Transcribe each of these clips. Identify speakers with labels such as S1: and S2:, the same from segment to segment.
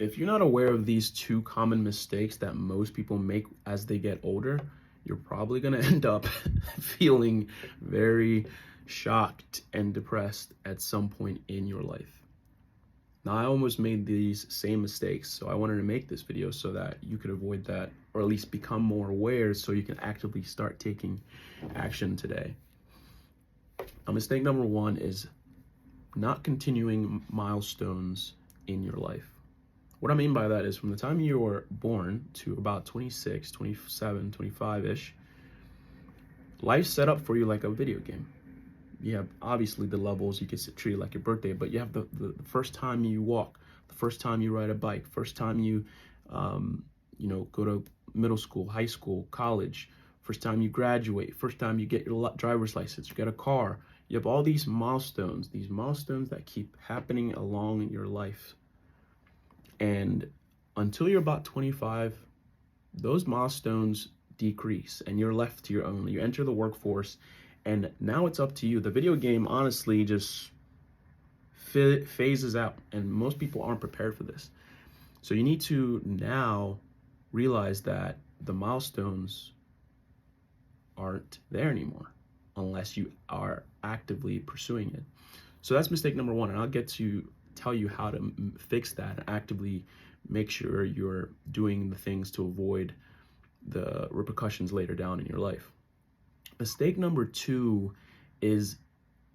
S1: If you're not aware of these two common mistakes that most people make as they get older, you're probably going to end up feeling very shocked and depressed at some point in your life. Now, I almost made these same mistakes, so I wanted to make this video so that you could avoid that, or at least become more aware so you can actively start taking action today. Now, mistake number one is not continuing milestones in your life. What I mean by that is from the time you were born to about 26, 27, 25-ish, life's set up for you like a video game. You have obviously the levels, you can treat it like your birthday, but you have the first time you walk, the first time you ride a bike, first time you, go to middle school, high school, college, first time you graduate, first time you get your driver's license, you get a car. You have all these milestones that keep happening along in your life. And until you're about 25, those milestones decrease and you're left to your own. You enter the workforce and now it's up to you. The video game honestly just phases out, and most people aren't prepared for this. So you need to now realize that the milestones aren't there anymore unless you are actively pursuing it. So that's mistake number one, and I'll get to tell you how to fix that and actively make sure you're doing the things to avoid the repercussions later down in your life. Mistake number two is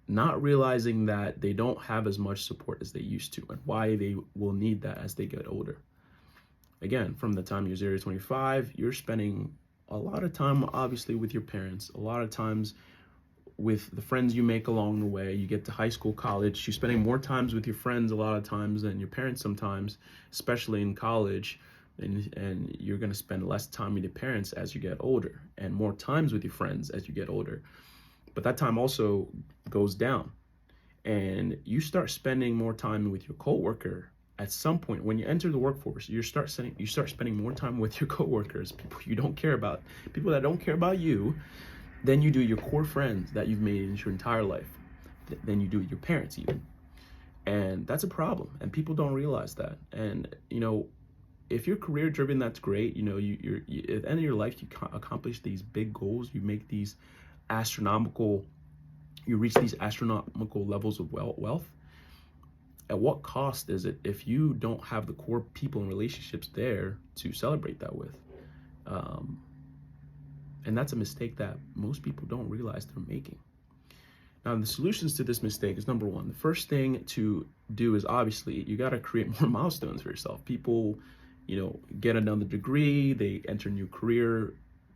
S1: not realizing that they don't have as much support as they used to and why they will need that as they get older. Again, from the time you're 0 to 25, you're spending a lot of time obviously with your parents, a lot of times with the friends you make along the way. You get to high school, college, you're spending more times with your friends a lot of times than your parents sometimes, especially in college. And you're going to spend less time with your parents as you get older and more times with your friends as you get older. But that time also goes down and you start spending more time with your coworker. At some point when you enter the workforce, you start spending more time with your coworkers, people you don't care about, people that don't care about you, than you do your core friends that you've made in your entire life, than you do your parents even. And that's a problem, and people don't realize that. And if you're career driven, that's great. You're at the end of your life, you accomplish these big goals, you make these you reach these astronomical levels of wealth. At what cost is it if you don't have the core people and relationships there to celebrate that with? And that's a mistake that most people don't realize they're making. Now, the solutions to this mistake is number one. The first thing to do is obviously you got to create more milestones for yourself. People, get another degree, they enter a new career,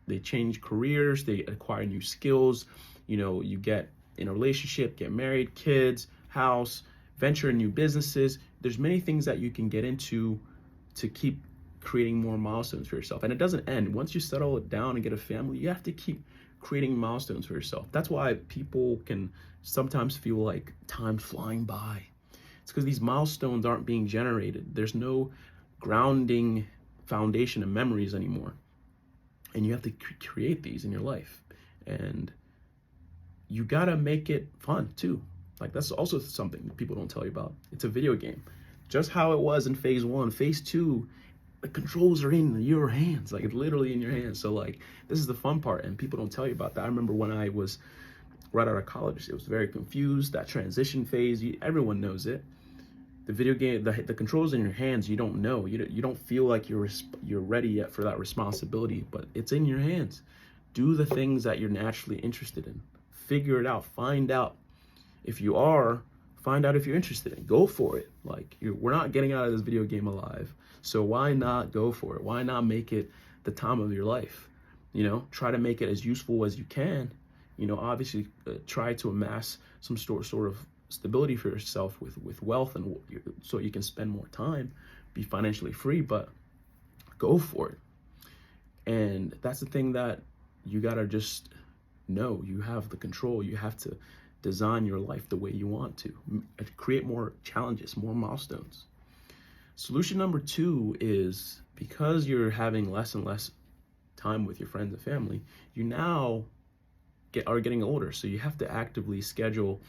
S1: they change careers, they acquire new skills. You get in a relationship, get married, kids, house, venture in new businesses. There's many things that you can get into to keep creating more milestones for yourself. And it doesn't end. Once you settle it down and get a family, you have to keep creating milestones for yourself. That's why people can sometimes feel like time's flying by. It's because these milestones aren't being generated. There's no grounding foundation of memories anymore. And you have to create these in your life. And you gotta make it fun too. Like, that's also something that people don't tell you about. It's a video game. Just how it was in phase one. Phase two, the controls are in your hands, like literally in your hands. So like, this is the fun part, and people don't tell you about that. I remember when I was right out of college, it was very confused, that transition phase, everyone knows it. The video game, the controls in your hands, you don't know. You don't feel like you're ready yet for that responsibility, but it's in your hands. Do the things that you're naturally interested in. Figure it out. Find out if you are. Find out if you're interested in. Go for it. Like, we're not getting out of this video game alive, so why not go for it? Why not make it the time of your life? Try to make it as useful as you can. Obviously, try to amass some sort of stability for yourself with wealth, and so you can spend more time, be financially free, but go for it. And that's the thing that you gotta just know. You have the control. You have to design your life the way you want to. Create more challenges, more milestones. Solution number two is, because you're having less and less time with your friends and family, you now are getting older. So you have to actively schedule.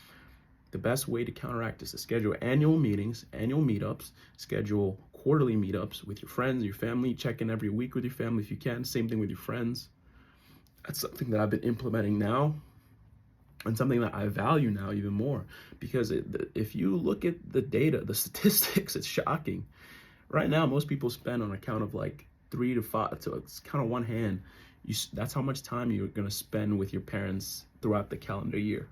S1: The best way to counteract this is schedule annual meetings, annual meetups, schedule quarterly meetups with your friends, your family. Check in every week with your family if you can. Same thing with your friends. That's something that I've been implementing now, and something that I value now even more, because if you look at the data, the statistics, it's shocking. Right now, most people spend on a count of like 3 to 5, so it's count on one hand. That's how much time you're gonna spend with your parents throughout the calendar year.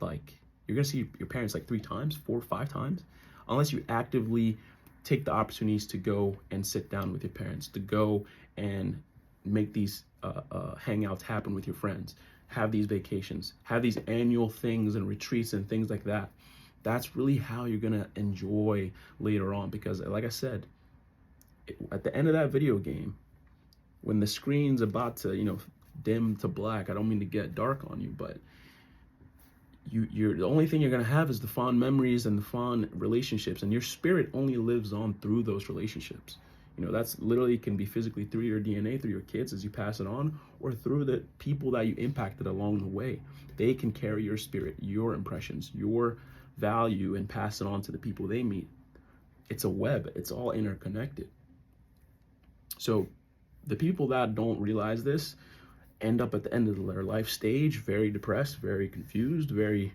S1: Like, you're gonna see your parents like 3 times, 4 or 5 times, unless you actively take the opportunities to go and sit down with your parents, to go and make these hangouts happen with your friends, have these vacations, have these annual things and retreats and things like that. That's really how you're gonna enjoy later on, because like I said, at the end of that video game, when the screen's about to, dim to black, I don't mean to get dark on you, but you're the only thing you're gonna have is the fond memories and the fond relationships, and your spirit only lives on through those relationships. That's literally can be physically through your DNA, through your kids as you pass it on, or through the people that you impacted along the way. They can carry your spirit, your impressions, your value, and pass it on to the people they meet. It's a web, it's all interconnected. So the people that don't realize this end up at the end of their life stage very depressed, very confused, very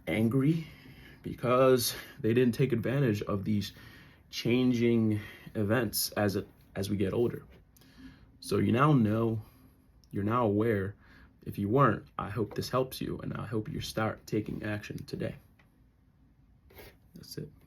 S1: angry, because they didn't take advantage of these changing events as we get older. So you now know, you're now aware. If you weren't, I hope this helps you, and I hope you start taking action today. That's it.